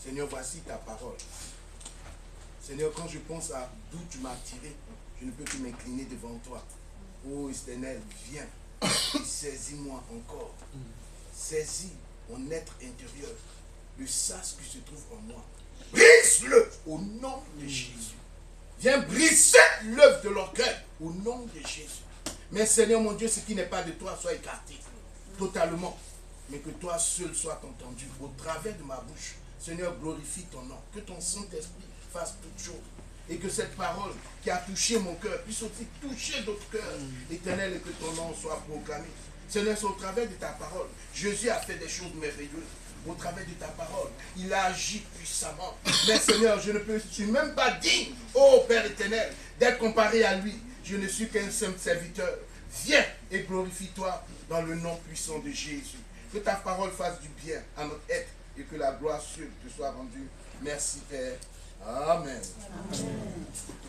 Seigneur, voici ta parole. Seigneur, quand je pense à d'où tu m'as tiré, je ne peux que m'incliner devant toi. Oh Éternel, viens et saisis-moi encore. Saisis mon être intérieur, le sas qui se trouve en moi. Brise-le au nom de Jésus. Viens briser l'œuvre de l'orgueil au nom de Jésus. Mais Seigneur mon Dieu, ce qui n'est pas de toi soit écarté totalement. Mais que toi seul sois entendu au travers de ma bouche. Seigneur, glorifie ton nom. Que ton Saint-Esprit fasse toutes choses. Et que cette parole qui a touché mon cœur puisse aussi toucher d'autres cœurs. Éternel, et que ton nom soit proclamé. Seigneur, c'est au travers de ta parole. Jésus a fait des choses merveilleuses. Au travers de ta parole, il a agi puissamment. Mais Seigneur, je ne suis même pas digne, ô Père éternel, d'être comparé à lui. Je ne suis qu'un simple serviteur. Viens et glorifie-toi dans le nom puissant de Jésus. Que ta parole fasse du bien à notre être et que la gloire seule te soit rendue. Merci Père. Amen. Amen.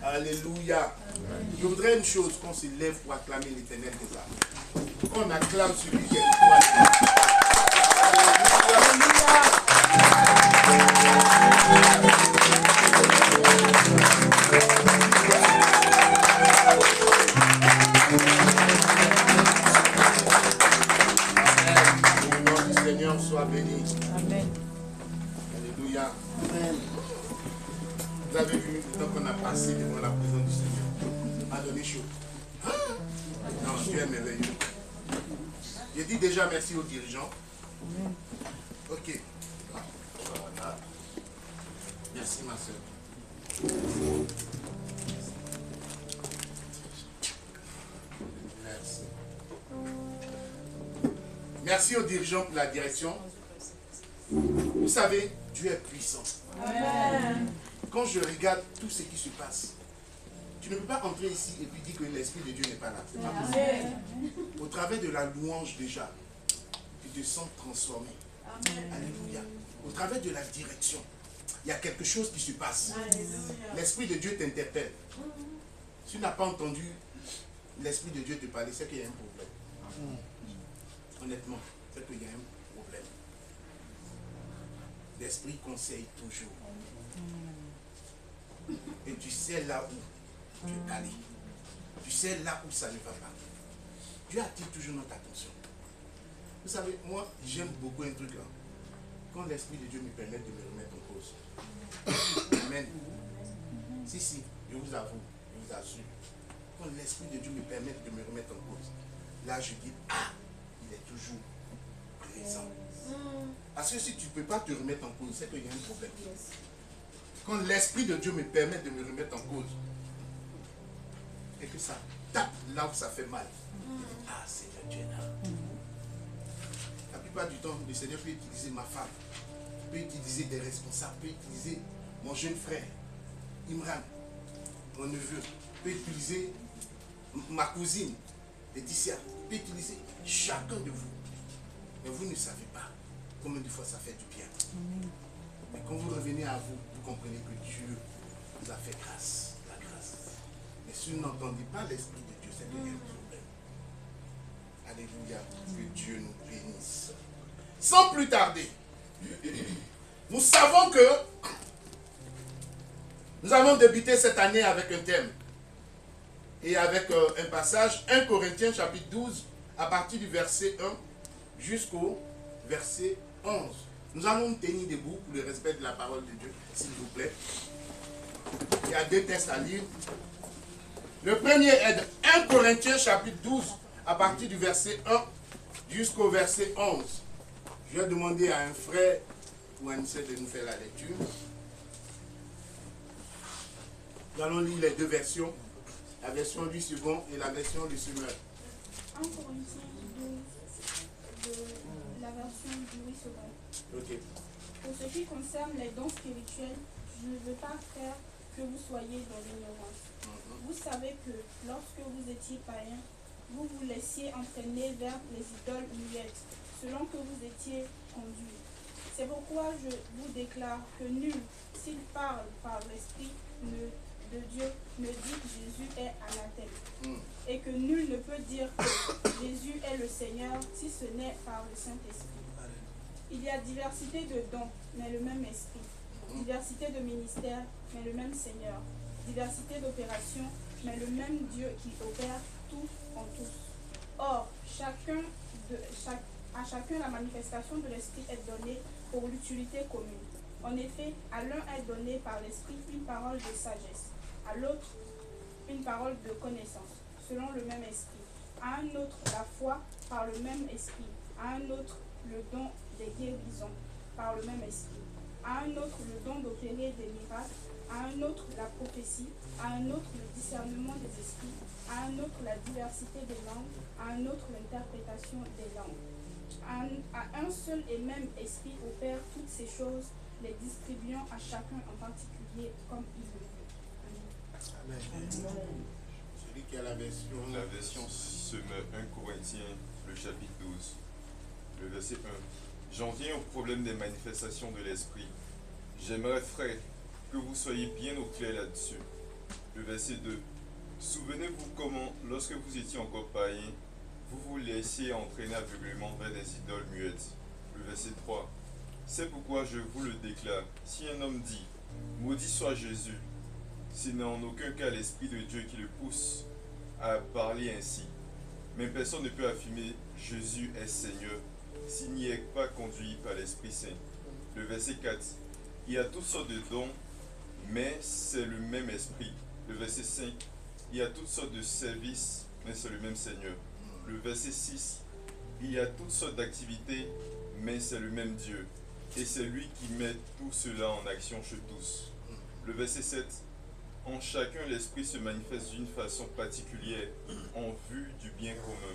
Alléluia. Amen. Je voudrais une chose, qu'on se lève pour acclamer l'Éternel des armées. Qu'on acclame celui qui est le Le nom du Seigneur soit béni. Amen. Alléluia. Amen. Vous avez vu le temps qu'on a passé devant la présence du Seigneur. A donné chaud. Non, Dieu est merveilleux. Je dis déjà merci aux dirigeants. Ok. Voilà. Merci ma soeur. Merci. Merci aux dirigeants pour la direction. Vous savez, Dieu est puissant. Amen. Quand je regarde tout ce qui se passe, tu ne peux pas entrer ici et puis dire que l'Esprit de Dieu n'est pas là. C'est pas possible. Au travers de la louange déjà, tu te sens transformé. Amen. Alléluia. Au travers de la direction, il y a quelque chose qui se passe. L'Esprit de Dieu t'interpelle. Si tu n'as pas entendu l'Esprit de Dieu te parler, c'est qu'il y a un problème. Honnêtement, c'est qu'il y a un problème. L'Esprit conseille toujours. Et tu sais là où tu es allé. Tu sais là où ça ne va pas. Dieu attire toujours notre attention. Vous savez, moi, j'aime beaucoup un truc là. Quand l'Esprit de Dieu me permet de me remettre en cause. Amen. Si, je vous avoue, je vous assure. Quand l'Esprit de Dieu me permet de me remettre en cause, là je dis, ah, il est toujours présent. Parce que si tu ne peux pas te remettre en cause, c'est qu'il y a un problème. Quand l'Esprit de Dieu me permet de me remettre en cause, et que ça tape là où ça fait mal, ah, Seigneur Dieu est là. La plupart du temps, le Seigneur peut utiliser ma femme, peut utiliser des responsables, peut utiliser mon jeune frère, Imran, mon neveu, peut utiliser ma cousine, Laetitia, peut utiliser chacun de vous. Mais vous ne savez pas combien de fois ça fait du bien. Mais quand vous revenez à vous, vous comprenez que Dieu vous a fait grâce, la grâce. Mais si vous n'entendez pas l'Esprit de Dieu, c'est qu'il y a un problème. Alléluia, que Dieu nous bénisse. Sans plus tarder, nous savons que nous allons débuter cette année avec un thème et avec un passage, 1 Corinthiens chapitre 12, à partir du verset 1 jusqu'au verset 11. Nous allons nous tenir debout pour le respect de la parole de Dieu, s'il vous plaît. Il y a 2 textes à lire. Le premier est de 1 Corinthiens chapitre 12, à partir du verset 1 jusqu'au verset 11. Je vais demander à un frère ou à une sœur de nous faire la lecture. Nous allons lire les 2 versions, la version du second et la version du semeur. 1 Corinthiens 12, de la version du Louis II. Ok. Pour ce qui concerne les dons spirituels, je ne veux pas faire que vous soyez dans l'ignorance. Vous savez que lorsque vous étiez païens, vous vous laissiez entraîner vers les idoles muettes, selon que vous étiez conduits. C'est pourquoi je vous déclare que nul, s'il parle par l'Esprit de Dieu, ne dit que Jésus est anathème. Et que nul ne peut dire que Jésus est le Seigneur si ce n'est par le Saint-Esprit. Il y a diversité de dons, mais le même Esprit. Diversité de ministères, mais le même Seigneur. Diversité d'opérations, mais le même Dieu qui opère tout en tous. Or, à chacun la manifestation de l'Esprit est donnée pour l'utilité commune. En effet, à l'un est donné par l'Esprit une parole de sagesse, à l'autre une parole de connaissance, selon le même Esprit. À un autre la foi par le même Esprit, à un autre le don des guérisons par le même Esprit, à un autre le don d'opérer des miracles, à un autre la prophétie, à un autre le discernement des esprits, à un autre la diversité des langues, à un autre l'interprétation des langues. À un seul et même Esprit opère toutes ces choses, les distribuant à chacun en particulier comme il le veut. Amen. Celui qui a la version. La version Semeur 1 Corinthiens, le chapitre 12, le verset 1. J'en viens au problème des manifestations de l'Esprit. J'aimerais, frères, que vous soyez bien au clair là-dessus. Le verset 2. Souvenez-vous comment, lorsque vous étiez encore païens, vous vous laissiez entraîner aveuglément vers des idoles muettes. Le verset 3. C'est pourquoi je vous le déclare. Si un homme dit « Maudit soit Jésus », ce n'est en aucun cas l'Esprit de Dieu qui le pousse à parler ainsi. Mais personne ne peut affirmer « Jésus est Seigneur » s'il n'y est pas conduit par l'Esprit Saint. Le verset 4. Il y a toutes sortes de dons, mais c'est le même Esprit. Le verset 5. Il y a toutes sortes de services, mais c'est le même Seigneur. Le verset 6. Il y a toutes sortes d'activités, mais c'est le même Dieu. Et c'est lui qui met tout cela en action chez tous. Le verset 7. En chacun, l'Esprit se manifeste d'une façon particulière, en vue du bien commun.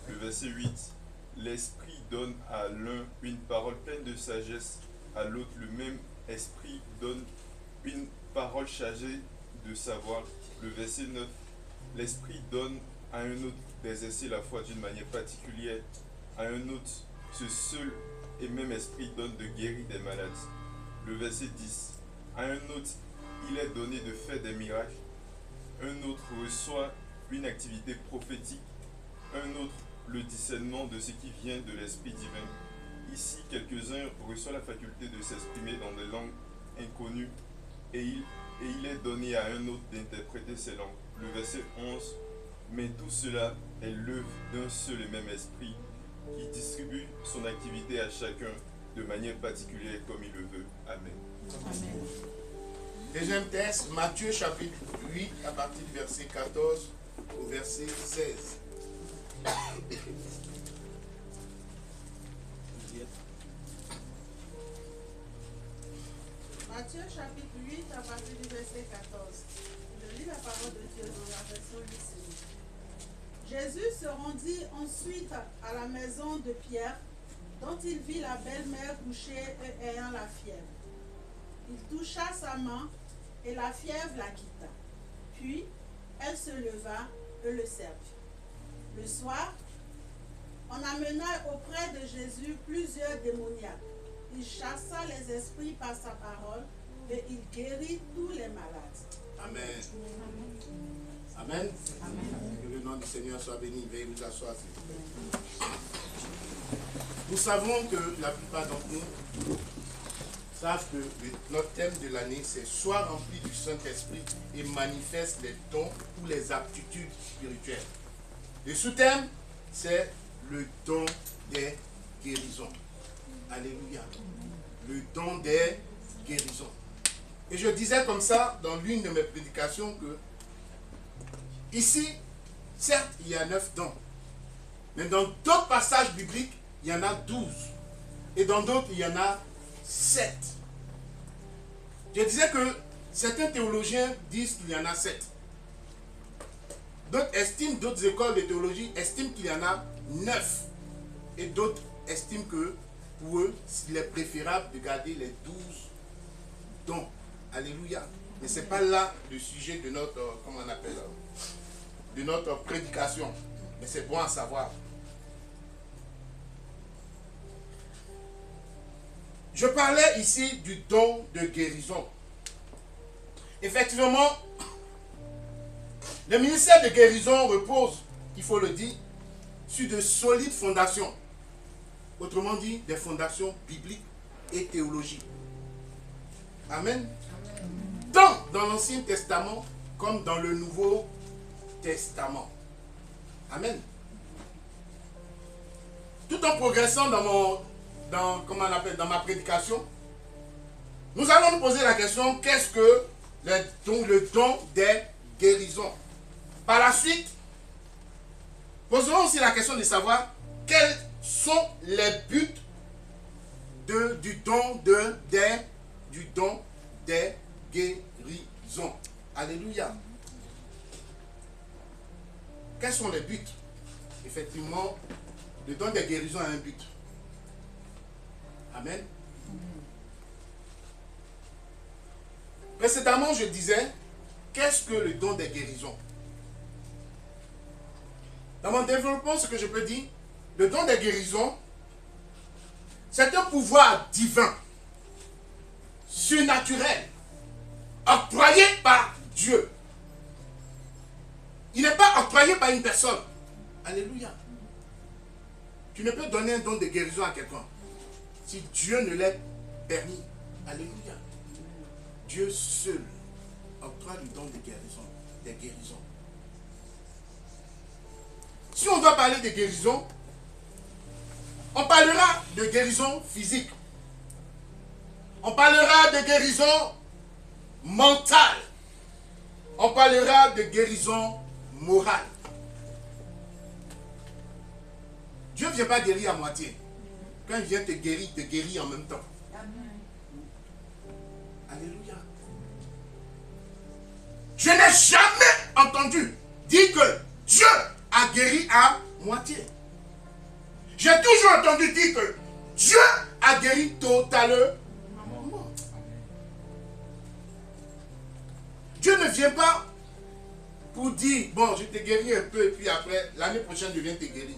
Le verset 8. L'Esprit donne à l'un une parole pleine de sagesse, à l'autre le même Esprit donne une parole chargée de savoir. Le verset 9. L'Esprit donne à un autre d'exercer la foi d'une manière particulière, à un autre ce seul et même Esprit donne de guérir des malades. Le verset 10. À un autre, il est donné de faire des miracles. Un autre reçoit une activité prophétique. Un autre, le discernement de ce qui vient de l'Esprit divin. Ici, quelques-uns reçoivent la faculté de s'exprimer dans des langues inconnues et il est donné à un autre d'interpréter ces langues. Le verset 11. Mais tout cela est l'œuvre d'un seul et même Esprit qui distribue son activité à chacun de manière particulière comme il le veut. Amen. Amen. Deuxième texte, Matthieu chapitre 8, à partir du verset 14 au verset 16. Matthieu chapitre 8 à partir du verset 14. Je lis la parole de Dieu dans la version lycéenne. Jésus se rendit ensuite à la maison de Pierre, dont il vit la belle-mère couchée et ayant la fièvre. Il toucha sa main et la fièvre la quitta. Puis elle se leva et le servit. Le soir, on amena auprès de Jésus plusieurs démoniaques. Il chassa les esprits par sa parole et il guérit tous les malades. Amen. Amen. Amen. Que le nom du Seigneur soit béni. Veuillez vous asseoir. Nous savons que la plupart d'entre nous savent que notre thème de l'année, c'est « Sois rempli du Saint-Esprit et manifeste les dons ou les aptitudes spirituelles ». Le sous-thème, c'est le don des guérisons. Alléluia. Le don des guérisons. Et je disais comme ça dans l'une de mes prédications que ici, certes, il y a 9 dons. Mais dans d'autres passages bibliques, il y en a 12. Et dans d'autres, il y en a 7. Je disais que certains théologiens disent qu'il y en a 7. D'autres écoles de théologie estiment qu'il y en a 9. Et d'autres estiment que pour eux, il est préférable de garder les 12 dons. Alléluia. Mais ce n'est pas là le sujet de notre, comment on appelle, de notre prédication. Mais c'est bon à savoir. Je parlais ici du don de guérison. Effectivement, le ministère de guérison repose, il faut le dire, sur de solides fondations. Autrement dit, des fondations bibliques et théologiques. Amen. Tant dans l'Ancien Testament comme dans le Nouveau Testament. Amen. Tout en progressant dans ma prédication, nous allons nous poser la question, qu'est-ce que le don des guérisons? Par la suite, poserons aussi la question de savoir quels sont les buts du don des guérisons. Alléluia. Quels sont les buts? Effectivement, le don des guérisons a un but. Amen. Précédemment, je disais, qu'est-ce que le don des guérisons? Dans mon développement, ce que je peux dire, le don des guérisons, c'est un pouvoir divin, surnaturel, octroyé par Dieu. Il n'est pas octroyé par une personne. Alléluia. Tu ne peux donner un don de guérison à quelqu'un si Dieu ne l'a permis. Alléluia. Dieu seul octroie le don des guérisons. Si on doit parler de guérison, on parlera de guérison physique. On parlera de guérison mentale. On parlera de guérison morale. Dieu ne vient pas guérir à moitié. Quand il vient te guérit en même temps. Alléluia. Je n'ai jamais entendu dire que Dieu a guéri à moitié. J'ai toujours entendu dire que Dieu a guéri totalement. Dieu ne vient pas pour dire, bon, je t'ai guéri un peu et puis après, l'année prochaine, je viens te guérir.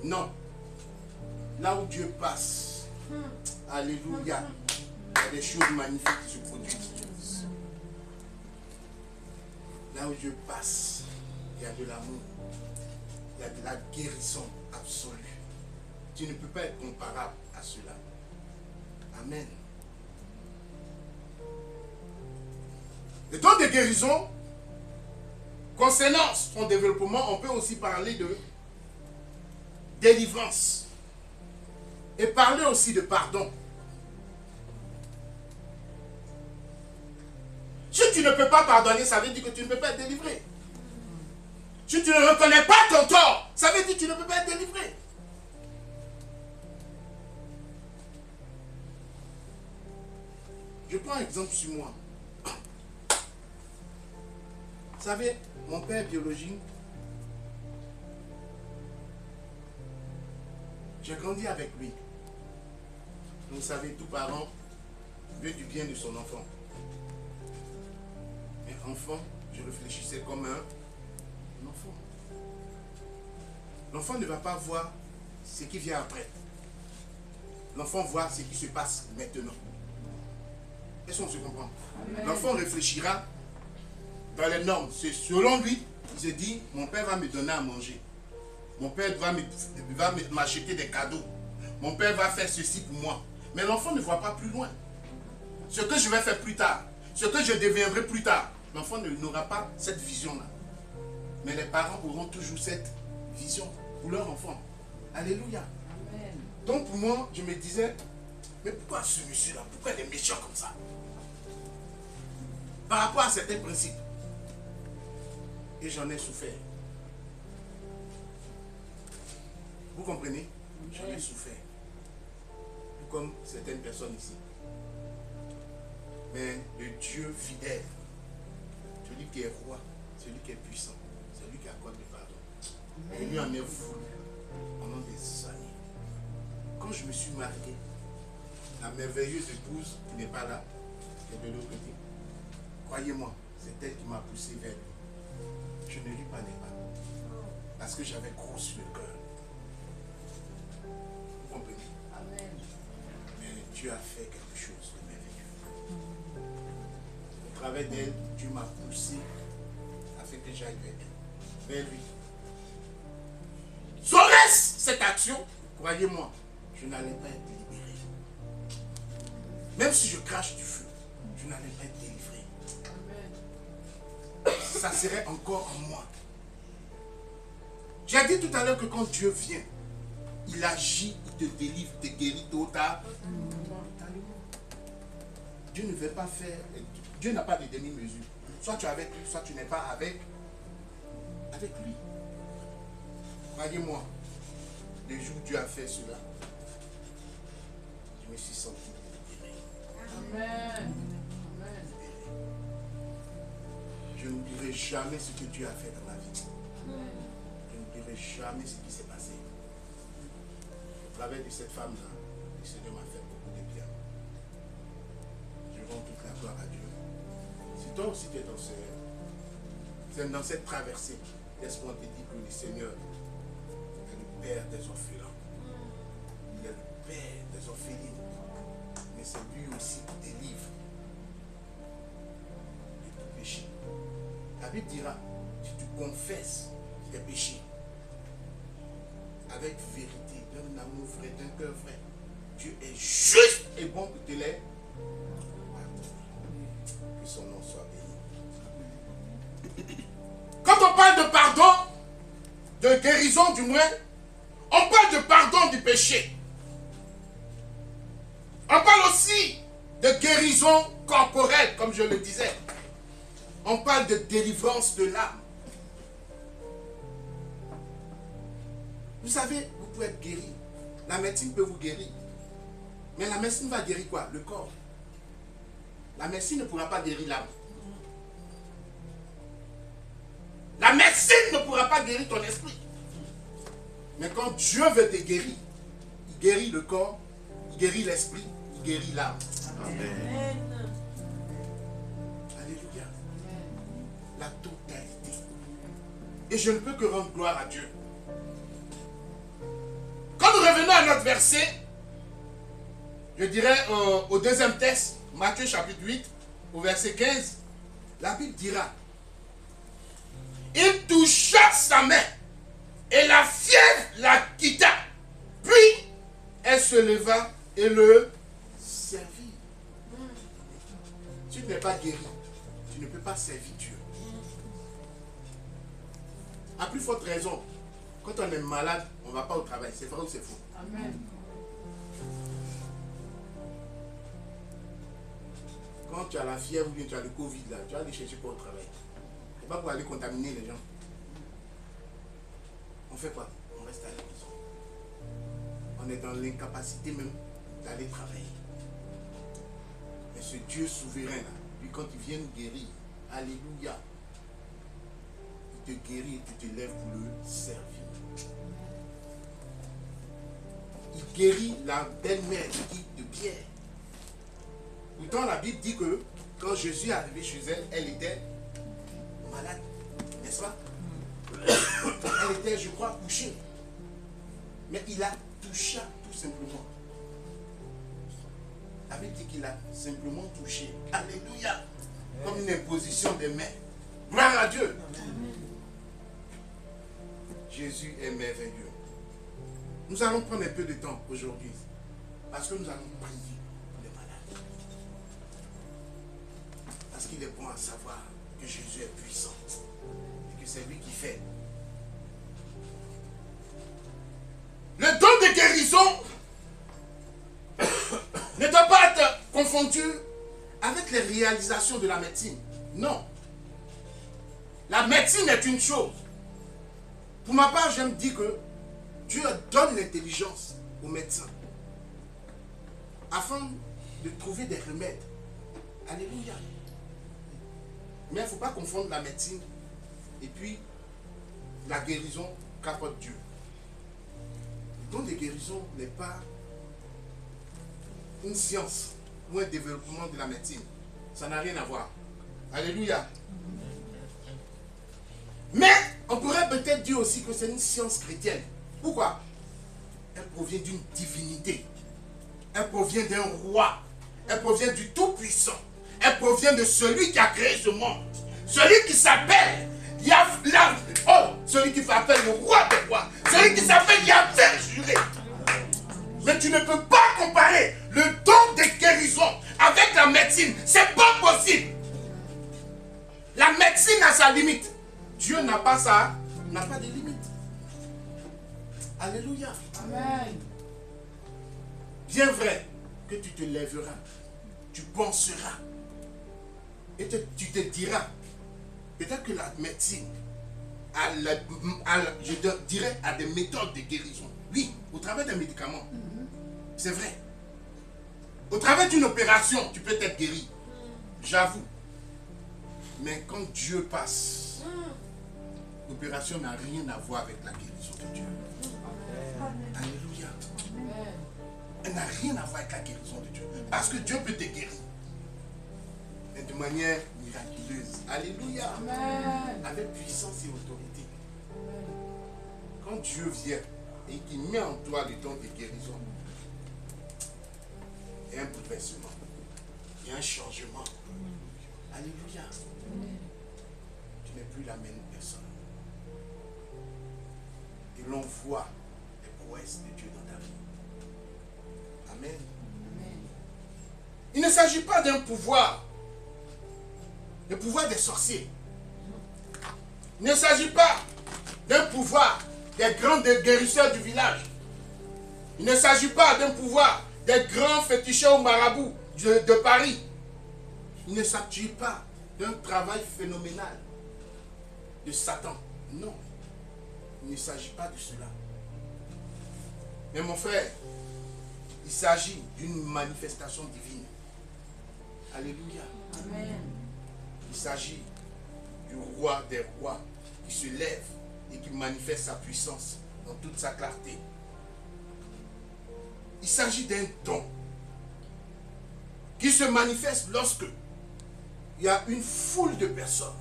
Non. Là où Dieu passe, alléluia, il y a des choses magnifiques qui se produisent. Là où Dieu passe, il y a de l'amour, il y a de la guérison absolue. Tu ne peux pas être comparable à cela. Amen. Le don de guérison, concernant son développement, on peut aussi parler de délivrance. Et parler aussi de pardon. Si tu ne peux pas pardonner, ça veut dire que tu ne peux pas être délivré. Si tu ne reconnais pas ton tort, ça veut dire que tu ne peux pas être délivré. Je prends un exemple sur moi. Vous savez, mon père biologique, j'ai grandi avec lui. Vous savez, tout parent veut du bien de son enfant. Mais enfant, je réfléchissais comme un enfant. L'enfant ne va pas voir ce qui vient après. L'enfant voit ce qui se passe maintenant. Est-ce qu'on se comprend? L'enfant réfléchira dans les normes. Selon lui, il se dit, mon père va me donner à manger. Mon père va m'acheter des cadeaux. Mon père va faire ceci pour moi. Mais l'enfant ne voit pas plus loin. Ce que je vais faire plus tard, ce que je deviendrai plus tard, l'enfant n'aura pas cette vision-là. Mais les parents auront toujours cette vision pour leur enfant. Alléluia. Amen. Donc pour moi, je me disais, mais pourquoi ce monsieur-là, pourquoi il est méchant comme ça? Par rapport à certains principes. Et j'en ai souffert. Vous comprenez? J'en ai souffert. Tout comme certaines personnes ici. Mais le Dieu fidèle, celui qui est roi, celui qui est puissant, celui qui accorde le pardon. Et lui en est voulu pendant des années. Quand je me suis marié, la merveilleuse épouse qui n'est pas là, qui est de l'autre côté. Croyez-moi, c'est elle qui m'a poussé vers lui. Je ne lui parlais pas. Parce que j'avais gros sur le cœur. Vous comprenez? Amen. Mais Dieu a fait quelque chose de merveilleux. Au travers d'elle, Dieu m'a poussé afin que j'aille vers lui. Serait-ce cette action, croyez-moi, je n'allais pas être libéré. Même si je crache du feu, je n'allais pas être délivré. Ça serait encore en moi. J'ai dit tout à l'heure que quand Dieu vient, il agit, il te délivre, il te guérit tôt ou tard. Dieu ne veut pas faire. Dieu n'a pas de demi-mesure. Soit tu es avec lui, soit tu n'es pas avec lui. Croyez-moi, le jour où Dieu a fait cela, je me suis senti libéré. Amen. Je n'oublierai jamais ce que Dieu a fait dans ma vie. Je n'oublierai jamais ce qui s'est passé. Au travers de cette femme-là, le Seigneur m'a fait beaucoup de bien. Je rends toute la gloire à Dieu. Si toi aussi tu es dans cette traversée, laisse-moi te dire que le Seigneur est le Père des orphelins. Il est le Père des orphelines. Mais c'est lui aussi qui délivre de tout péché. La Bible dira, si tu confesses tes péchés avec vérité, d'un amour vrai, d'un cœur vrai, Dieu est juste et bon pour te les pardonner. Que son nom soit béni. Quand on parle de pardon, de guérison du moins, on parle de pardon du péché. On parle aussi de guérison corporelle, comme je le disais. On parle de délivrance de l'âme. Vous savez, vous pouvez être guéri. La médecine peut vous guérir. Mais la médecine va guérir quoi? Le corps. La médecine ne pourra pas guérir l'âme. La médecine ne pourra pas guérir ton esprit. Mais quand Dieu veut te guérir, il guérit le corps, il guérit l'esprit, il guérit l'âme. Amen. Alléluia. La totalité. Et je ne peux que rendre gloire à Dieu. Quand nous revenons à notre verset, je dirais au deuxième texte, Matthieu chapitre 8, au verset 15, la Bible dira, il toucha sa main et la fièvre la quitta. Puis elle se leva et le servit. Si tu n'es pas guéri, tu ne peux pas servir Dieu. À plus forte raison, quand on est malade, on ne va pas au travail. C'est vrai ou c'est faux? Amen. Quand tu as la fièvre ou bien tu as le Covid, là, tu vas aller chercher quoi au travail? Ce n'est pas pour aller contaminer les gens. On fait quoi? On reste à la maison. On est dans l'incapacité même d'aller travailler. Mais ce Dieu souverain, là, lui, quand il vient nous guérir, alléluia, il te guérit et tu te lèves pour le servir. Il guérit la belle-mère de Pierre. Pourtant, la Bible dit que quand Jésus est arrivé chez elle, elle était malade. N'est-ce pas? Elle était, je crois, couchée. Mais il a touché tout simplement. La Bible dit qu'il a simplement touché. Alléluia. Comme une imposition des mains. Gloire à Dieu. Jésus est merveilleux. Nous allons prendre un peu de temps aujourd'hui. Parce que nous allons prier pour les malades. Parce qu'il est bon à savoir que Jésus est puissant. Et que c'est lui qui fait. Le don de guérison ne doit pas être confondu avec les réalisations de la médecine. Non. La médecine est une chose. Pour ma part, j'aime dire que Dieu donne l'intelligence aux médecins afin de trouver des remèdes. Alléluia. Mais il ne faut pas confondre la médecine et puis la guérison qu'apporte Dieu. Le don de guérison n'est pas une science ou un développement de la médecine. Ça n'a rien à voir. Alléluia. Mais on pourrait peut-être dire aussi que c'est une science chrétienne. Pourquoi? Elle provient d'une divinité. Elle provient d'un roi. Elle provient du Tout-Puissant. Elle provient de celui qui a créé ce monde. Celui qui s'appelle Yahvé. Oh, celui qui s'appelle le roi des rois. Celui qui s'appelle Yahvé juré. Mais tu ne peux pas comparer le don de guérison avec la médecine. C'est pas La médecine a sa limite. Dieu n'a pas de limite. Alléluia. Amen. Bien vrai que tu te lèveras, tu penseras, et tu te diras, peut-être que la médecine je te dirais, a des méthodes de guérison. Oui, au travers des médicaments. C'est vrai. Au travers d'une opération, tu peux être guéri. J'avoue. Mais quand Dieu passe, l'opération n'a rien à voir avec la guérison de Dieu. Alléluia. Elle n'a rien à voir avec la guérison de Dieu. Parce que Dieu peut te guérir. Mais de manière miraculeuse. Alléluia. Amen. Avec puissance et autorité. Quand Dieu vient et qu'il met en toi le don de guérison, il y a un bouleversement. Il y a un changement. Alléluia. Tu n'es plus la même personne. Et l'on voit les prouesses de Dieu dans ta vie. Amen. Il ne s'agit pas d'un pouvoir. Le pouvoir des sorciers. Il ne s'agit pas d'un pouvoir des grands guérisseurs du village. Il ne s'agit pas d'un pouvoir des grands féticheurs ou marabouts de Paris. Il ne s'agit pas d'un travail phénoménal de Satan. Non. Il ne s'agit pas de cela. Mais mon frère, il s'agit d'une manifestation divine. Alléluia. Amen. Il s'agit du roi des rois qui se lève et qui manifeste sa puissance dans toute sa clarté. Il s'agit d'un don qui se manifeste lorsque il y a une foule de personnes.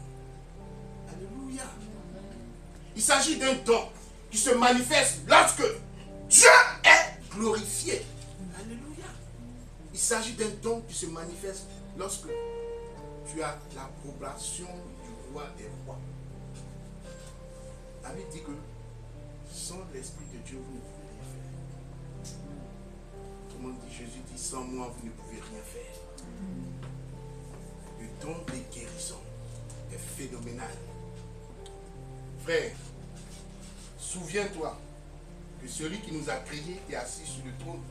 Alléluia. Il s'agit d'un don qui se manifeste lorsque Dieu est glorifié. Alléluia. Il s'agit d'un don qui se manifeste lorsque tu as l'approbation du roi des rois. La Bible dit que sans l'Esprit de Dieu, vous ne pouvez rien faire. Tout le monde dit, Jésus dit, sans moi, vous ne pouvez rien faire. Le don des guérisons est phénoménal. Frère, souviens-toi que celui qui nous a créés est assis sur le trône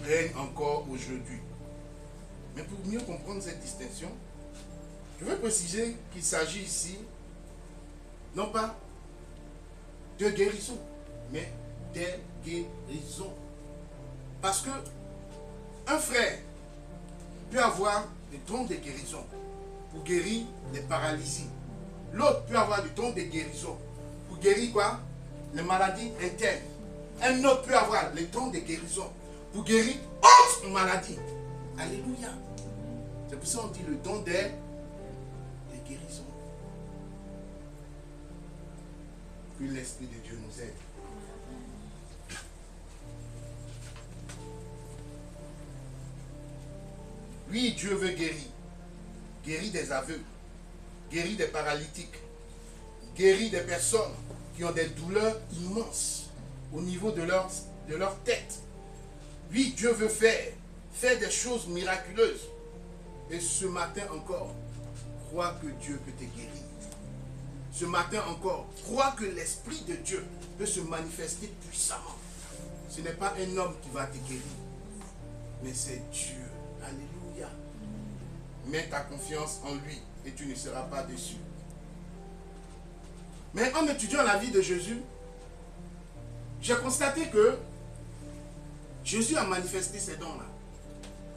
règne encore aujourd'hui. Mais pour mieux comprendre cette distinction, je veux préciser qu'il s'agit ici, non pas de guérison, mais des guérisons. Parce que un frère peut avoir le don de guérison pour guérir les paralysies. L'autre peut avoir le don de guérison pour guérir quoi? Les maladies internes. Un autre peut avoir le don de guérison pour guérir autres maladies. Alléluia. C'est pour ça qu'on dit le don des guérisons. Que l'Esprit de Dieu nous aide. Oui, Dieu veut guérir. Guérir des aveugles. Guérir des paralytiques. Guérir des personnes qui ont des douleurs immenses au niveau de leur tête. Oui, Dieu veut faire des choses miraculeuses. Et ce matin encore, crois que Dieu peut te guérir. Ce matin encore, crois que l'Esprit de Dieu peut se manifester puissamment. Ce n'est pas un homme qui va te guérir, mais c'est Dieu. Alléluia. Mets ta confiance en lui et tu ne seras pas déçu. Mais en étudiant la vie de Jésus, j'ai constaté que Jésus a manifesté ces dons-là.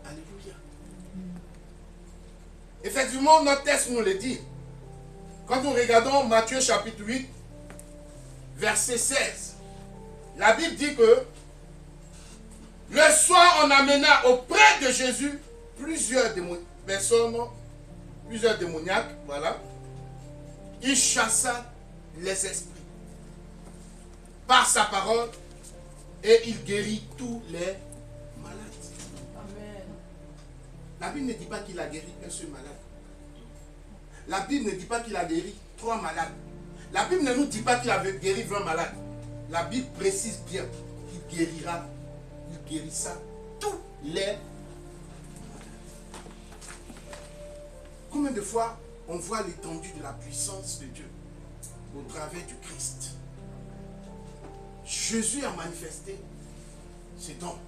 Alléluia. Effectivement, notre texte nous le dit. Quand nous regardons Matthieu chapitre 8, verset 16, la Bible dit que le soir on amena auprès de Jésus plusieurs personnes, plusieurs démoniaques, voilà. Il chassa les esprits par sa parole et il guérit tous les malades. Amen. La Bible ne dit pas qu'il a guéri un seul malade. La Bible ne dit pas qu'il a guéri 3 malades. La Bible ne nous dit pas qu'il a guéri 20 malades. La Bible précise bien qu'il guérira, il guérissa tous les malades. Combien de fois, on voit l'étendue de la puissance de Dieu au travers du Christ. Jésus a manifesté ses dons.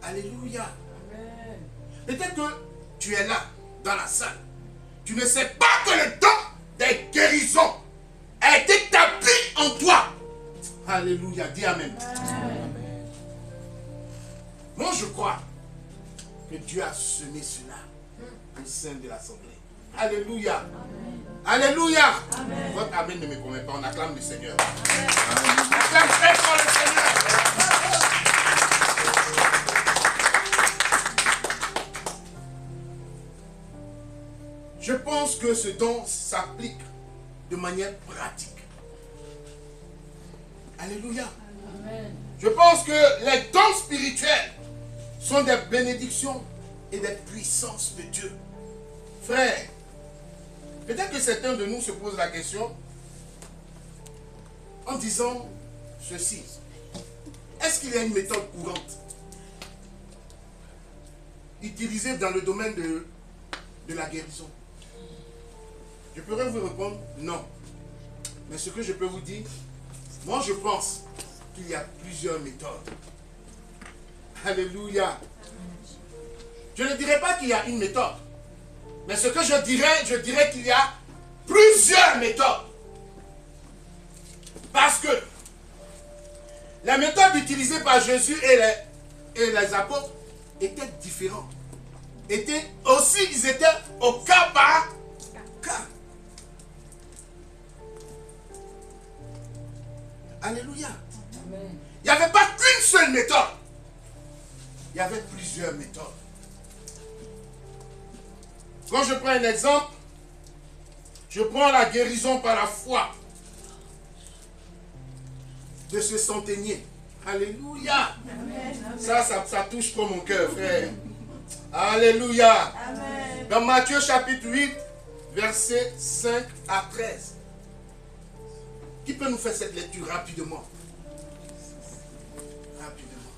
Alléluia. Amen. Peut-être que tu es là, dans la salle. Tu ne sais pas que le don des guérisons a été établi en toi. Alléluia. Dis Amen. Moi, je crois que Dieu a semé cela au sein de l'assemblée. Alléluia. Alléluia. Votre Amen ne me convainc pas. On acclame le Seigneur. On acclame très fort le Seigneur. Je pense que ce don s'applique de manière pratique. Alléluia. Amen. Je pense que les dons spirituels sont des bénédictions et des puissances de Dieu. Frère, peut-être que certains de nous se posent la question en disant ceci. Est-ce qu'il y a une méthode courante utilisée dans le domaine de la guérison? Je pourrais vous répondre non. Mais ce que je peux vous dire, moi je pense qu'il y a plusieurs méthodes. Alléluia. Je ne dirais pas qu'il y a une méthode. Mais ce que je dirais qu'il y a plusieurs méthodes. Parce que la méthode utilisée par Jésus et les apôtres était différente. Ils étaient au cas par cas. Alléluia. Amen. Il n'y avait pas qu'une seule méthode. Il y avait plusieurs méthodes. Quand je prends un exemple, je prends la guérison par la foi de ce centenier. Alléluia. Amen. Ça touche trop mon cœur, frère. Alléluia. Amen. Dans Matthieu chapitre 8, versets 5 à 13. Qui peut nous faire cette lecture rapidement? Rapidement.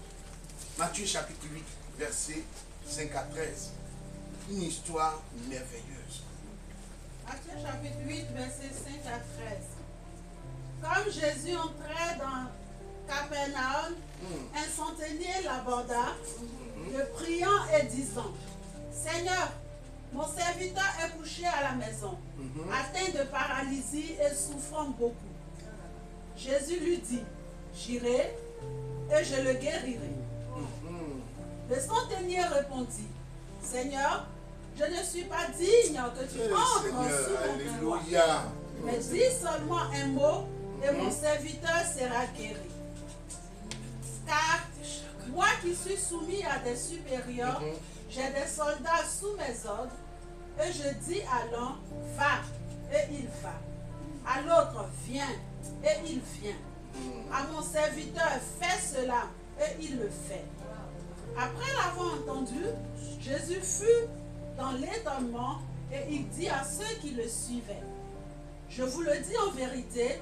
Matthieu chapitre 8, versets 5 à 13. Une histoire merveilleuse. Matthieu chapitre 8, versets 5 à 13. Comme Jésus entrait dans Capernaum, un centenier l'aborda, le priant et disant, Seigneur, mon serviteur est couché à la maison, atteint de paralysie et souffrant beaucoup. Jésus lui dit, j'irai et je le guérirai. Le centenier répondit, Seigneur, je ne suis pas digne que tu entres sous mon toit. Alléluia. Mais dis seulement un mot et mon serviteur sera guéri. Car moi qui suis soumis à des supérieurs, j'ai des soldats sous mes ordres, et je dis à l'un, va, et il va. À l'autre, viens, et il vient. À mon serviteur, fais cela, et il le fait. Après l'avoir entendu, Jésus fut dans l'étonnement, et il dit à ceux qui le suivaient, je vous le dis en vérité,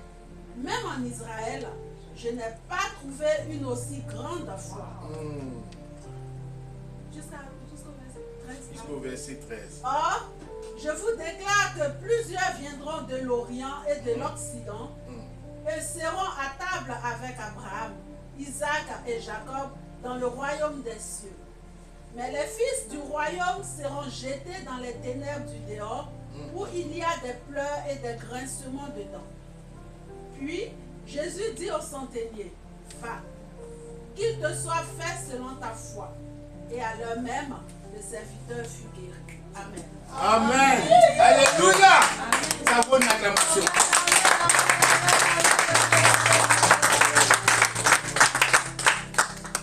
même en Israël, je n'ai pas trouvé une aussi grande foi. Jusqu'au verset 13. Or, je vous déclare que plusieurs viendront de l'Orient et de l'Occident et seront à table avec Abraham, Isaac et Jacob dans le royaume des cieux. Mais les fils du royaume seront jetés dans les ténèbres du dehors, où il y a des pleurs et des grincements de dents. Puis, Jésus dit au centenier, va, qu'il te soit fait selon ta foi. Et à l'heure même, le serviteur fut guéri. Amen. Amen. Alléluia. Ça vaut une acclamation.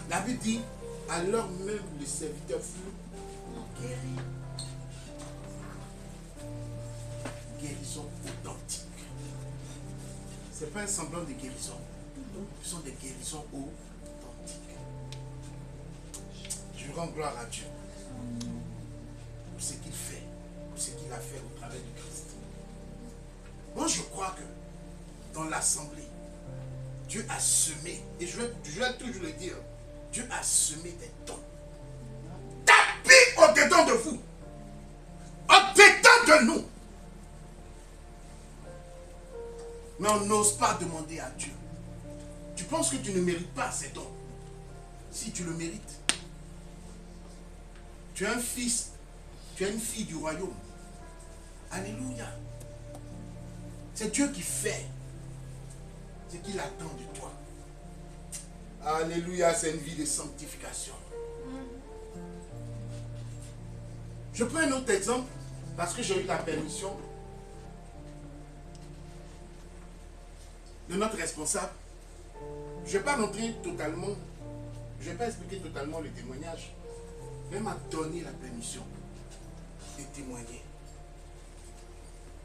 La Bible dit, à l'heure même, le serviteur fut guéri. Guérison authentique. Ce n'est pas un semblant de guérison. Ce sont des guérisons authentiques. Je rends gloire à Dieu pour ce qu'il fait, pour ce qu'il a fait au travers du Christ. Moi, je crois que dans l'assemblée, Dieu a semé, et je vais toujours le dire, Dieu a semé des dons. Tapis au-dedans de vous. gens n'osent pas demander à Dieu. Tu penses que tu ne mérites pas ces dons. Si tu le mérites. Tu es un fils, tu es une fille du royaume. Alléluia. C'est Dieu qui fait ce qu'il attend de toi. Alléluia, c'est une vie de sanctification. Je prends un autre exemple parce que j'ai eu la permission de notre responsable. Je ne vais pas rentrer totalement, je ne vais pas expliquer totalement le témoignage, mais il m'a donné la permission de témoigner.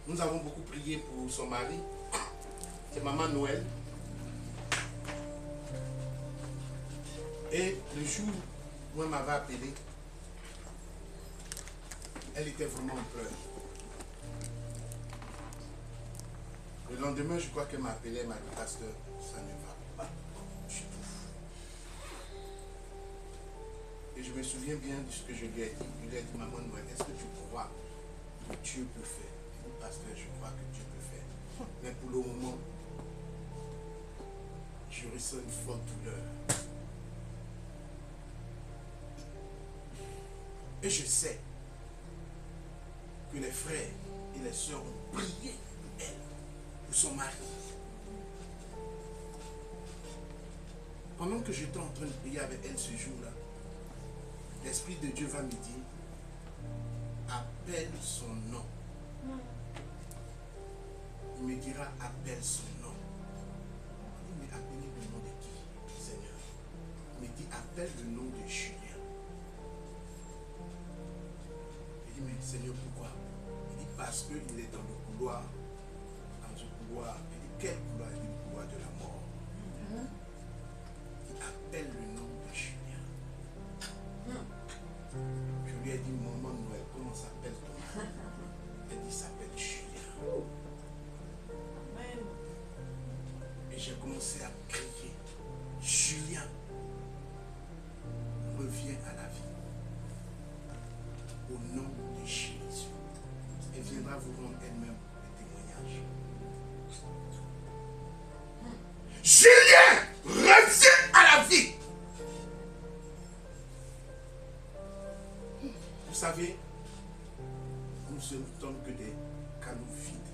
Nous avons beaucoup prié pour son mari, c'est Maman Noël. Et le jour où elle m'avait appelé, elle était vraiment en pleurs. Le lendemain, je crois qu'elle m'a appelé, elle m'a dit, pasteur, ça ne va pas du tout. Et je me souviens bien de ce que je lui ai dit. Je lui ai dit, Maman Noël, est-ce que tu crois que Dieu peut faire? Elle dit, pasteur, je crois que Dieu peut faire. Mais pour le moment, je ressens une forte douleur. Et je sais que les frères et les sœurs ont prié pour elle, pour son mari. Pendant que j'étais en train de prier avec elle ce jour-là, l'Esprit de Dieu va me dire, appelle son nom. Il me dira, appelle son nom. Il me appelle le nom de qui, Seigneur? Il me dit, appelle le nom de Julien. Il dit, mais Seigneur, pourquoi? Il dit, parce qu'il est dans le couloir. Dans ce couloir. Il dit, quel couloir? Il dit, le couloir de la mort. Il appelle le nom de Julien. Je lui ai dit, Maman Noël, comment s'appelle ton nom? Elle dit, il s'appelle Julien. Et j'ai commencé à crier, Julien, reviens à la vie. Au nom de Jésus. Elle viendra vous rendre elle-même le témoignage. Julien, reviens à la vie. Vous savez, nous ne sommes que des canaux vides.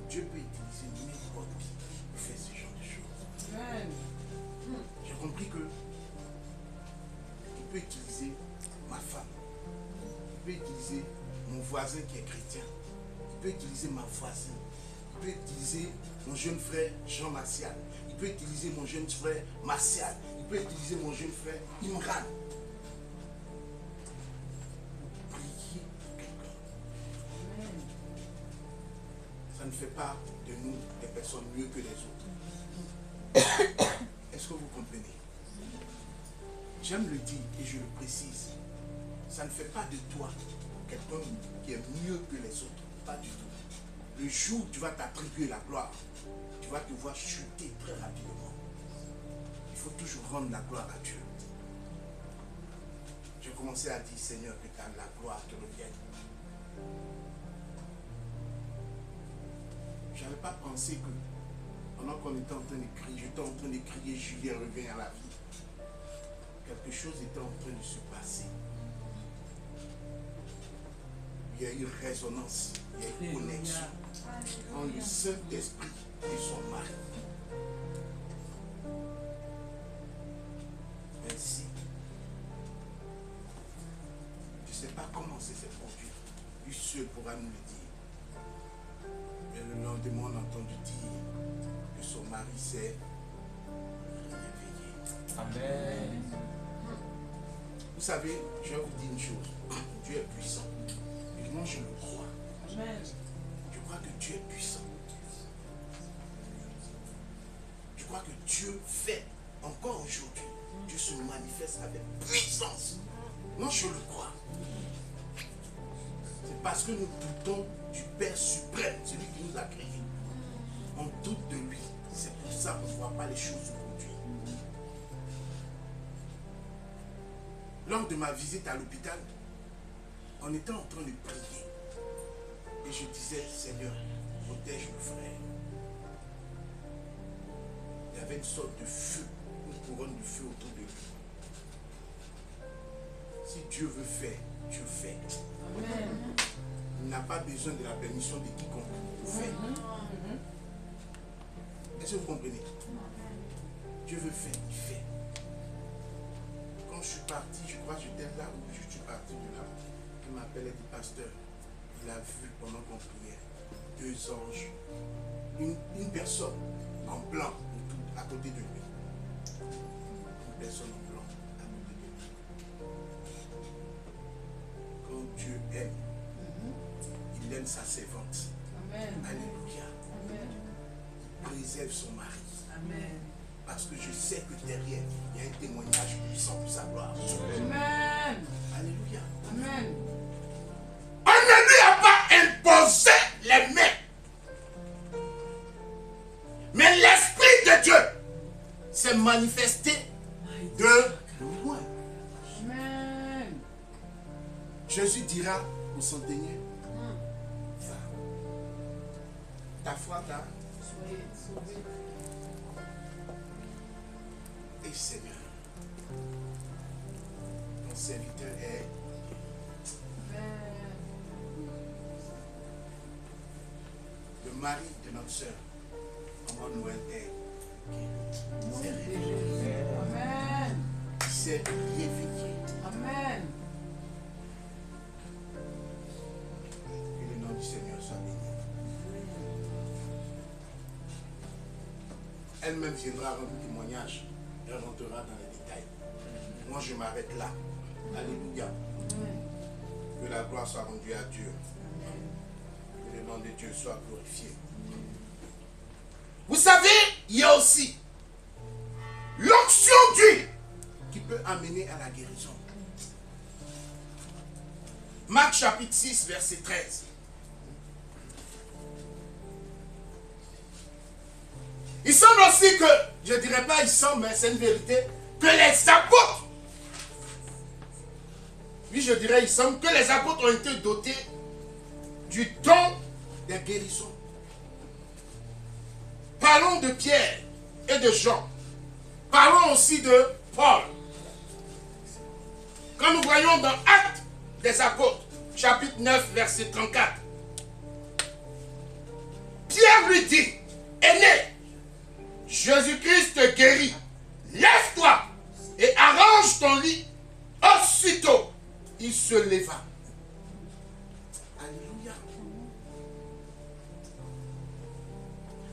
Dieu peut utiliser n'importe qui pour faire ce genre de choses. J'ai compris que il peut utiliser ma femme. Il peut utiliser mon voisin qui est chrétien. Il peut utiliser ma voisine. Il peut utiliser mon jeune frère Jean Martial. Il peut utiliser mon jeune frère Martial. Il peut utiliser mon jeune frère Imran. Pour prier pour quelqu'un. Ça ne fait pas de nous des personnes mieux que les autres. Est-ce que vous comprenez? J'aime le dire et je le précise. Ça ne fait pas de toi quelqu'un qui est mieux que les autres. Pas du tout. Le jour où tu vas t'attribuer la gloire, tu vas te voir chuter très rapidement. Il faut toujours rendre la gloire à Dieu. J'ai commencé à dire, Seigneur, que la gloire te revienne. Je n'avais pas pensé que pendant qu'on était en train de crier, j'étais en train de crier, Julien revient à la vie. Quelque chose était en train de se passer. Il y a eu résonance, il y a eu connexion entre le Saint-Esprit et son mari. Ainsi, je ne sais pas comment ça s'est produit. Lui seul pourra nous le dire. Mais le lendemain, on a entendu dire que son mari s'est réveillé. Amen. Vous savez, je vais vous dire une chose. Dieu est puissant. Et moi, je le crois. Amen. Je crois que Dieu est puissant. Je crois que Dieu fait encore aujourd'hui. Dieu se manifeste avec puissance. Moi, je le crois. C'est parce que nous doutons du Père suprême, celui qui nous a créés. On doute de lui. C'est pour ça qu'on ne voit pas les choses aujourd'hui. Lors de ma visite à l'hôpital, on était en train de prier. Et je disais, Seigneur, protège le frère. Il y avait une sorte de feu, une couronne de feu autour de lui. Si Dieu veut faire, Dieu fait. Amen. Il n'a pas besoin de la permission de quiconque pour faire. Est-ce que vous comprenez? Dieu veut faire, il fait. Quand je suis parti, je crois que j'étais là où je suis parti de là. Il m'appelait du pasteur. Il a vu pendant qu'on priait 2 anges, une personne en blanc à côté de lui. Une personne en blanc à côté de lui. Quand Dieu aime, il aime sa servante. Amen. Alléluia. Amen. Il préserve son mari. Amen. Parce que je sais que derrière, il y a un témoignage puissant pour sa gloire. Amen. Alléluia. Amen. On ne lui a pas imposé les mains. Mais l'Esprit de Dieu s'est manifesté de loin. Amen. Jésus dira au centenier, va. Ta foi t'a. Soyez sauvés. Et Seigneur, ton serviteur est. Amen. Le mari de notre soeur, Maman Noël est Nom guéri. de C'est réveillé. Jésus. Amen. Il s'est réveillé. Amen. Que le nom du Seigneur soit béni. Elle-même viendra rendre témoignage. Elle rentrera dans les détails. Moi, je m'arrête là. Alléluia. Amen. Que la gloire soit rendue à Dieu. Que le nom de Dieu soit glorifié. Vous savez, il y a aussi l'onction d'huile qui peut amener à la guérison. Marc chapitre 6, verset 13. Il semble aussi que, je ne dirais pas il semble, mais c'est une vérité, que les apôtres, oui je dirais il semble, que les apôtres ont été dotés du don des guérisons. Parlons de Pierre et de Jean. Parlons aussi de Paul. Quand nous voyons dans Actes des apôtres, chapitre 9, verset 34, Pierre lui dit, aîné, Jésus-Christ te guérit. Lève-toi et arrange ton lit. Aussitôt, il se leva. Alléluia.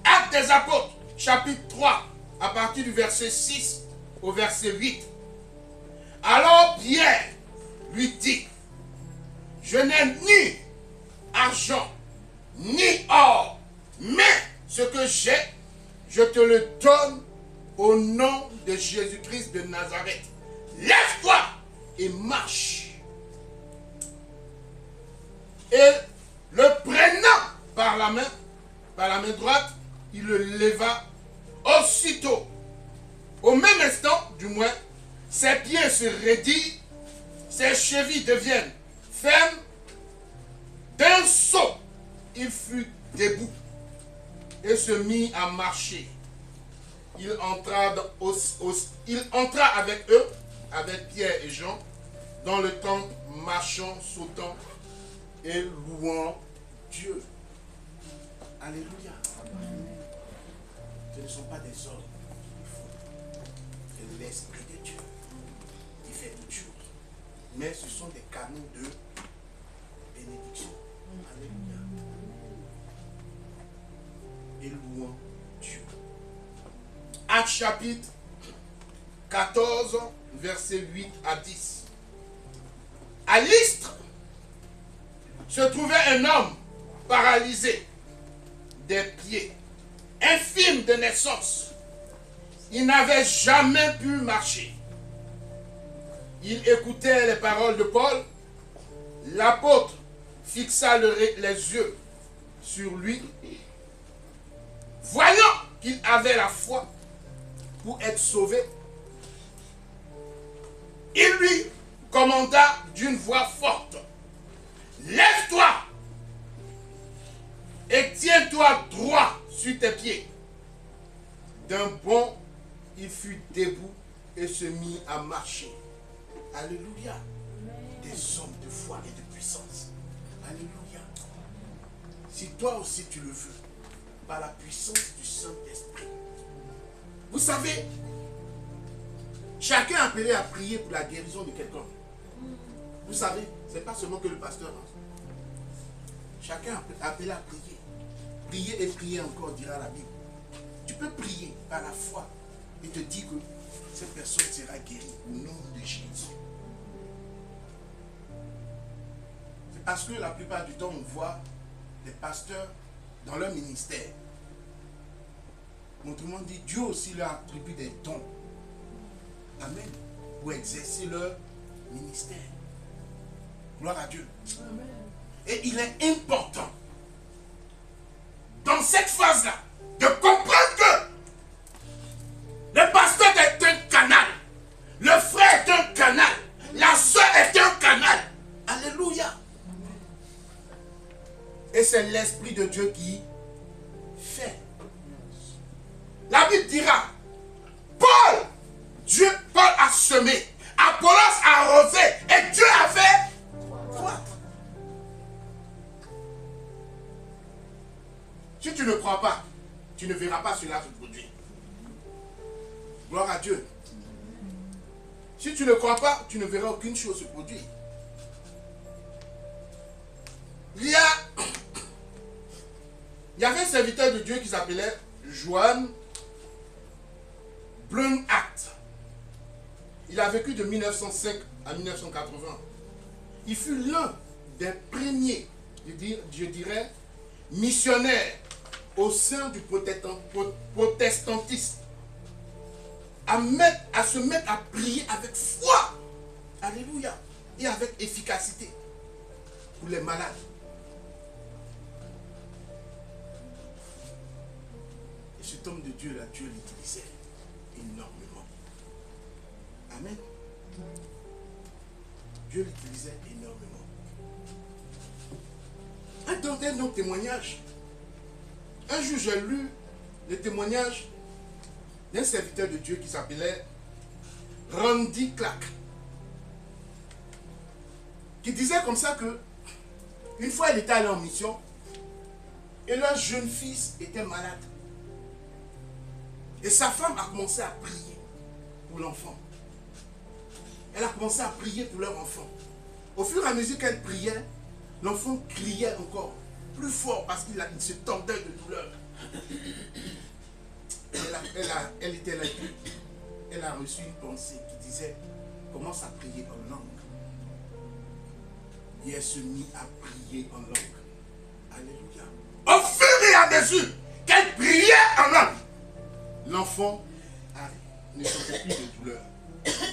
Actes des apôtres, chapitre 3, à partir du verset 6 au verset 8. Alors Pierre lui dit, je n'ai ni argent, ni or, mais ce que j'ai, je te le donne au nom de Jésus-Christ de Nazareth. Lève-toi et marche. Et le prenant par la main droite, il le leva aussitôt. Au même instant, du moins, ses pieds se raidissent, ses chevilles deviennent fermes. D'un saut, il fut debout et se mit à marcher. Il entra avec eux, avec Pierre et Jean, dans le temple, marchant, sautant et louant Dieu. Alléluia. Ce ne sont pas des ordres qu'il faut. C'est l'Esprit de Dieu qui fait toutes choses. Mais ce sont des canaux de bénédiction. Alléluia. Et louant Dieu. Actes chapitre 14, versets 8 à 10. À Lystre se trouvait un homme paralysé des pieds, infirme de naissance. Il n'avait jamais pu marcher. Il écoutait les paroles de Paul. L'apôtre fixa les yeux sur lui. Voyant qu'il avait la foi pour être sauvé, il lui commanda d'une voix forte, lève-toi et tiens-toi Tiens-toi droit sur tes pieds. D'un bond, il fut debout et se mit à marcher. Alléluia. Des hommes de foi et de puissance. Alléluia. Si toi aussi tu le veux, par la puissance du Saint-Esprit. Vous savez, chacun est appelé à prier pour la guérison de quelqu'un. Vous savez, ce n'est pas seulement que le pasteur. Chacun est appelé à prier. Prier et prier encore, dira la Bible. Tu peux prier par la foi et te dire que cette personne sera guérie au nom de Jésus. C'est parce que la plupart du temps, on voit les pasteurs dans leur ministère. Autrement dit, Dieu aussi leur attribue des dons. Amen. Pour exercer leur ministère. Gloire à Dieu. Amen. Et il est important, dans cette phase-là, de comprendre que le pasteur est un canal, le frère est un canal, la soeur est un canal. Alléluia. Et c'est l'Esprit de Dieu qui fait. La Bible dira, Paul a semé, Apollos a arrosé, et Dieu a fait croître. Si tu ne crois pas, tu ne verras pas cela se produire. Gloire à Dieu. Si tu ne crois pas, tu ne verras aucune chose se produire. Il y avait un serviteur de Dieu qui s'appelait Johann Blumhardt. Il a vécu de 1905 à 1980. Il fut l'un des premiers, je dirais, missionnaires au sein du protestantisme à se mettre à prier avec foi. Alléluia. Et avec efficacité pour les malades. Et cet homme de Dieu, là, Dieu l'utilisait énormément. Amen. Dieu l'utilisait énormément. Attendez nos témoignages. Un jour, j'ai lu le témoignage d'un serviteur de Dieu qui s'appelait Randy Clark, qui disait comme ça que une fois il était allé en mission et leur jeune fils était malade. Et sa femme a commencé à prier pour l'enfant. Elle a commencé à prier pour leur enfant. Au fur et à mesure qu'elle priait, l'enfant criait encore plus fort parce qu'il se tordait de douleur. Elle était là. Elle a reçu une pensée qui disait, commence à prier en langue. Et elle se mit à prier en langue. Alléluia. Au fur et à mesure qu'elle priait en langue, l'enfant ne sentait plus de douleur.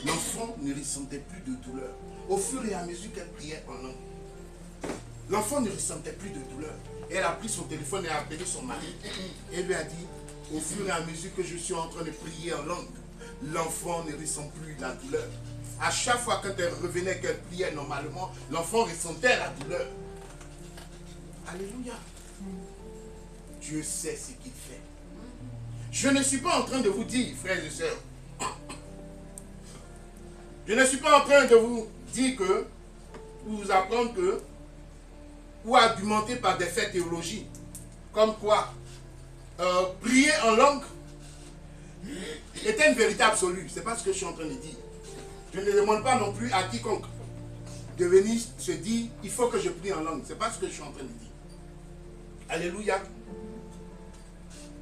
L'enfant ne ressentait plus de douleur. Au fur et à mesure qu'elle priait en langue, l'enfant ne ressentait plus de douleur. Et elle a pris son téléphone et a appelé son mari. Et lui a dit, au fur et à mesure que je suis en train de prier en langue, l'enfant ne ressent plus la douleur. À chaque fois quand elle revenait, qu'elle priait normalement, l'enfant ressentait la douleur. Alléluia. Dieu sait ce qu'il fait. Je ne suis pas en train de vous dire, frères et sœurs, je ne suis pas en train de vous dire que, ou vous apprendre que, ou argumenter par des faits théologiques, comme quoi prier en langue était une vérité absolue. Ce n'est pas ce que je suis en train de dire. Je ne demande pas non plus à quiconque de venir se dire il faut que je prie en langue. Ce n'est pas ce que je suis en train de dire. Alléluia.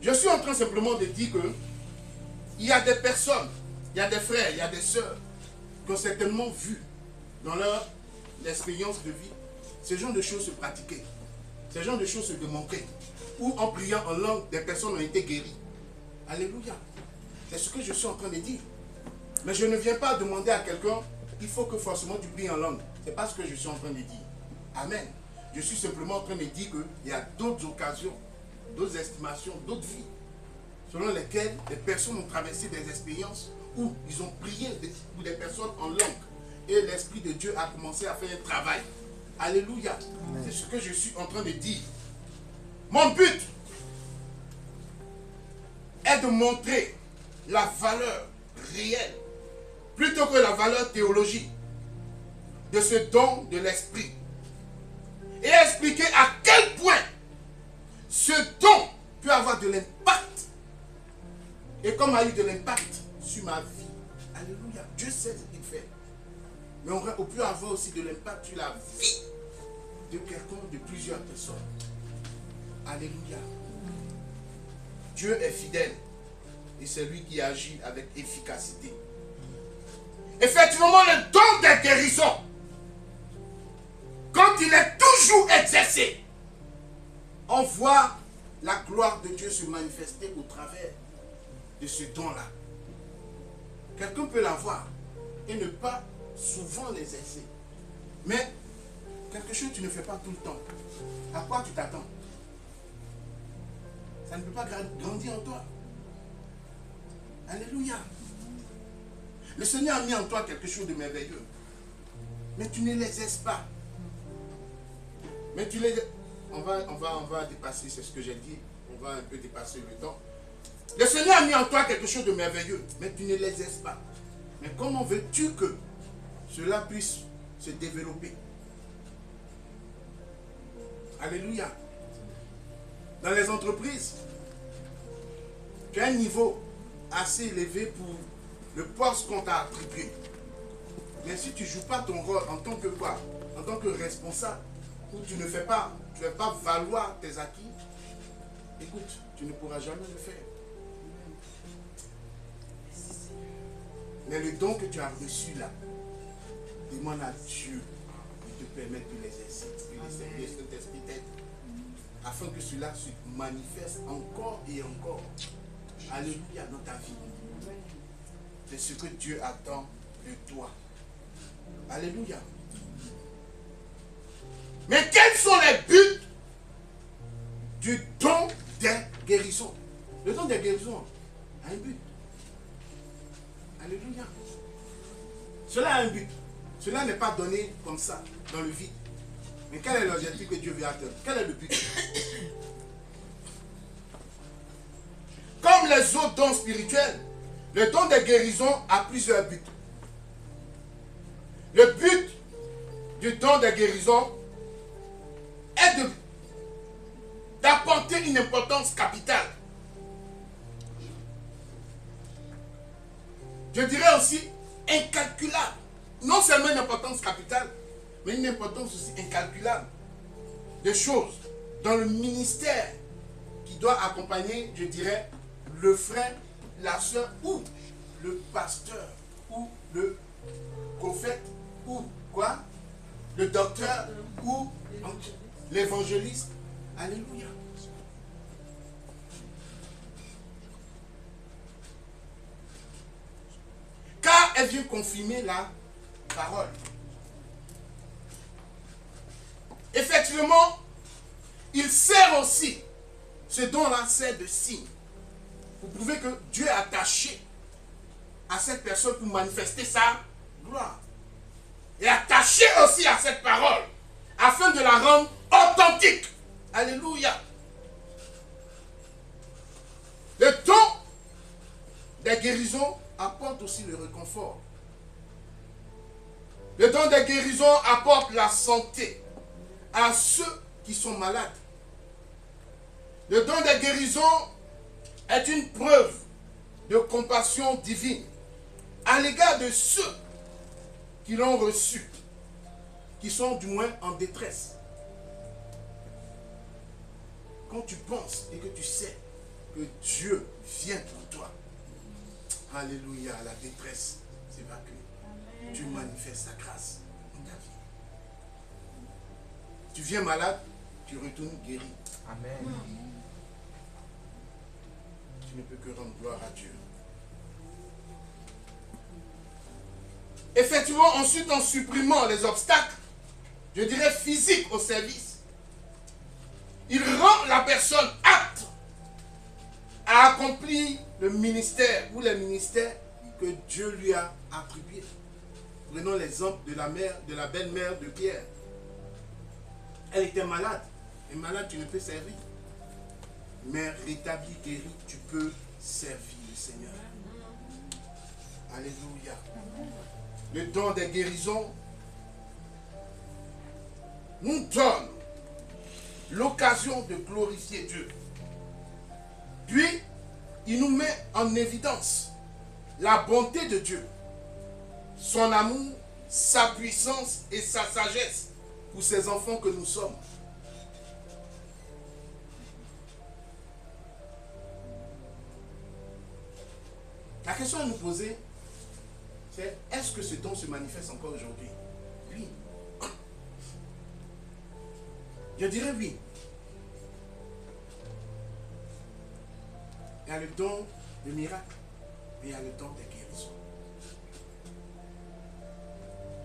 Je suis en train simplement de dire que il y a des personnes, il y a des frères, il y a des sœurs qui ont certainement vu dans leur expérience de vie ce genre de choses se pratiquer, ce genre de choses se démontrer, où en priant en langue, des personnes ont été guéries. Alléluia. C'est ce que je suis en train de dire. Mais je ne viens pas demander à quelqu'un, il faut que forcément tu pries en langue. Ce n'est pas ce que je suis en train de dire. Amen. Je suis simplement en train de dire qu'il y a d'autres occasions, d'autres estimations, d'autres vies, selon lesquelles les personnes ont traversé des expériences où ils ont prié pour des personnes en langue. Et l'Esprit de Dieu a commencé à faire un travail. Alléluia. C'est ce que je suis en train de dire. Mon but, est de montrer la valeur réelle, plutôt que la valeur théologique, de ce don de l'esprit. Et expliquer à quel point ce don peut avoir de l'impact. Et comme a eu de l'impact sur ma vie. Alléluia. Dieu sait ce qu'il fait. Mais on peut avoir aussi de l'impact sur la vie de quelqu'un, de plusieurs personnes. Alléluia. Dieu est fidèle. Et c'est lui qui agit avec efficacité. Effectivement, le don des guérisons, quand il est toujours exercé, on voit la gloire de Dieu se manifester au travers de ce don-là. Quelqu'un peut l'avoir et ne pas souvent l'exercer. Mais quelque chose que tu ne fais pas tout le temps. À quoi tu t'attends? Ça ne peut pas grandir en toi. Alléluia. Le Seigneur a mis en toi quelque chose de merveilleux. Mais tu ne l'exerces pas. Mais tu les... On va dépasser, c'est ce que j'ai dit. On va un peu dépasser le temps. Le Seigneur a mis en toi quelque chose de merveilleux, mais tu ne l'exerces pas. Mais comment veux-tu que cela puisse se développer? Alléluia. Dans les entreprises, tu as un niveau assez élevé pour le poste qu'on t'a attribué. Mais si tu ne joues pas ton rôle en tant que quoi? En tant que responsable, ou tu ne fais pas valoir tes acquis, écoute, tu ne pourras jamais le faire. Mais le don que tu as reçu là, demande à Dieu de te permettre de l'exercer, de laisser ton esprit t'aide, afin que cela se manifeste encore et encore. Alléluia, dans ta vie. C'est ce que Dieu attend de toi. Alléluia. Mais quels sont les buts du don des guérisons? Le don des guérisons a un but. Alléluia. Cela a un but. Cela n'est pas donné comme ça, dans le vide. Mais quel est l'objectif que Dieu veut atteindre? Quel est le but? Comme les autres dons spirituels, le don des guérisons a plusieurs buts. Le but du don des guérisons est d'apporter une importance capitale. Je dirais aussi incalculable. Non seulement une importance capitale, mais une importance aussi incalculable de choses dans le ministère qui doit accompagner, je dirais, le frère, la soeur ou le pasteur ou le prophète ou quoi? Le docteur ou l'évangéliste. Alléluia. Car elle vient confirmer la parole. Effectivement, il sert aussi, ce don-là sert de signe. Vous prouvez que Dieu est attaché à cette personne pour manifester sa gloire. Et attaché aussi à cette parole, afin de la rendre authentique. Alléluia. Le don des guérisons apporte aussi le réconfort. Le don des guérisons apporte la santé à ceux qui sont malades. Le don des guérisons est une preuve de compassion divine à l'égard de ceux qui l'ont reçu, qui sont du moins en détresse. Quand tu penses et que tu sais que Dieu vient pour toi, alléluia, la détresse s'évacue. Dieu manifeste sa grâce dans ta vie. Tu viens malade, tu retournes guéri. Amen. Tu ne peux que rendre gloire à Dieu. Effectivement, ensuite, en supprimant les obstacles, je dirais physiques au service, il rend la personne apte à accomplir le ministère ou les ministères que Dieu lui a attribués. Prenons l'exemple de la belle-mère de Pierre. Elle était malade. Et malade, tu ne peux servir. Mais rétabli, guéri, tu peux servi le Seigneur. Alléluia. Le don des guérisons nous donne l'occasion de glorifier Dieu. Puis, il nous met en évidence la bonté de Dieu, son amour, sa puissance et sa sagesse pour ces enfants que nous sommes. La question à nous poser, c'est est-ce que ce don se manifeste encore aujourd'hui? Oui. Je dirais oui. Il y a le don de miracle, mais il y a le don de guérison.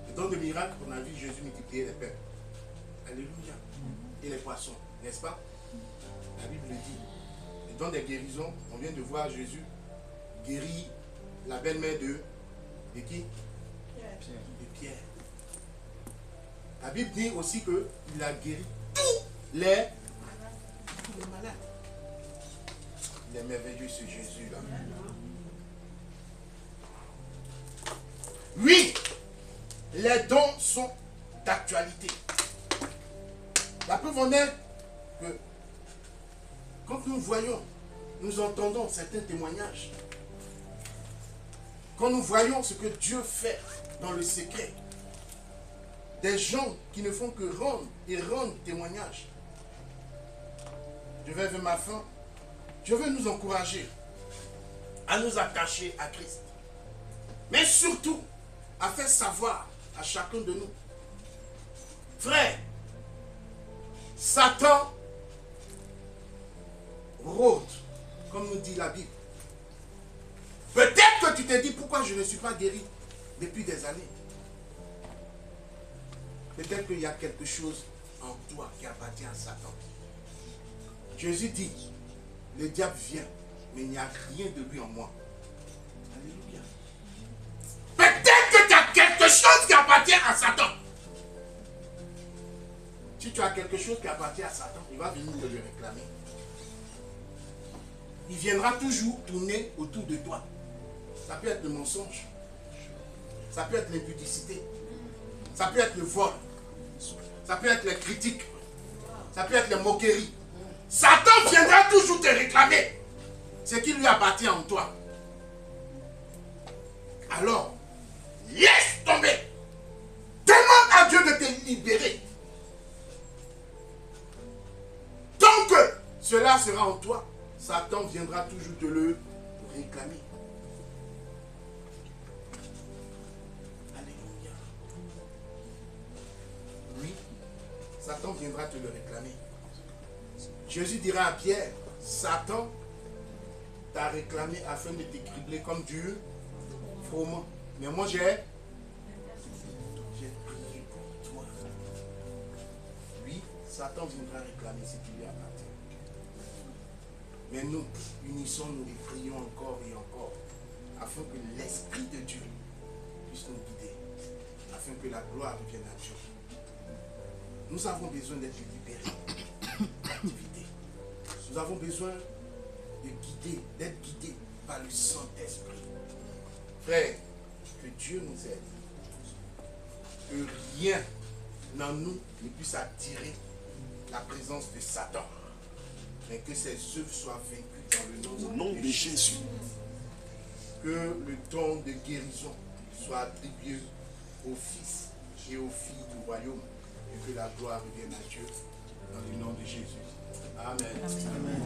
Le don de miracle, on a vu Jésus multiplier les pains. Alléluia. Et les poissons, n'est-ce pas? La Bible le dit. Le don des guérisons, on vient de voir Jésus guérir la belle-mère de qui? De Pierre. La Bible dit aussi qu'il a guéri tous les malades. Il est merveilleux ce Jésus-là. Oui, les dons sont d'actualité. La preuve en est que quand nous voyons, nous entendons certains témoignages, quand nous voyons ce que Dieu fait dans le secret, des gens qui ne font que rendre témoignage. Je vais vers ma fin. Je veux nous encourager à nous attacher à Christ. Mais surtout, à faire savoir à chacun de nous, frère, Satan rôde, comme nous dit la Bible. Peut-être que tu te dis pourquoi je ne suis pas guéri depuis des années. Peut-être qu'il y a quelque chose en toi qui appartient à Satan. Jésus dit, le diable vient, mais il n'y a rien de lui en moi. Alléluia. Peut-être que tu as quelque chose qui appartient à Satan. Si tu as quelque chose qui appartient à Satan, il va venir te le réclamer. Il viendra toujours tourner autour de toi. Ça peut être le mensonge. Ça peut être l'impudicité. Ça peut être le vol. Ça peut être les critiques. Ça peut être les moqueries. Satan viendra toujours te réclamer ce qui lui appartient en toi. Alors, laisse tomber. Demande à Dieu de te libérer. Tant que cela sera en toi, Satan viendra toujours te le réclamer. Alléluia. Oui, Satan viendra te le réclamer. Jésus dira à Pierre, Satan t'a réclamé afin de te cribler comme du froment. Mais moi j'ai prié pour toi. Oui, Satan viendra réclamer ce qui lui appartient. Mais nous, unissons-nous et prions encore et encore, afin que l'Esprit de Dieu puisse nous guider, afin que la gloire revienne à Dieu. Nous avons besoin d'être libérés d'activité. Nous avons besoin d'être guidés par le Saint-Esprit. Frère, que Dieu nous aide. Que rien en nous ne puisse attirer la présence de Satan. Mais que ses œuvres soient vaincues dans le nom de Jésus. Que le don de guérison soit attribué aux fils et aux filles du royaume. Et que la gloire revienne à Dieu dans le nom de Jésus. Amen. Amen.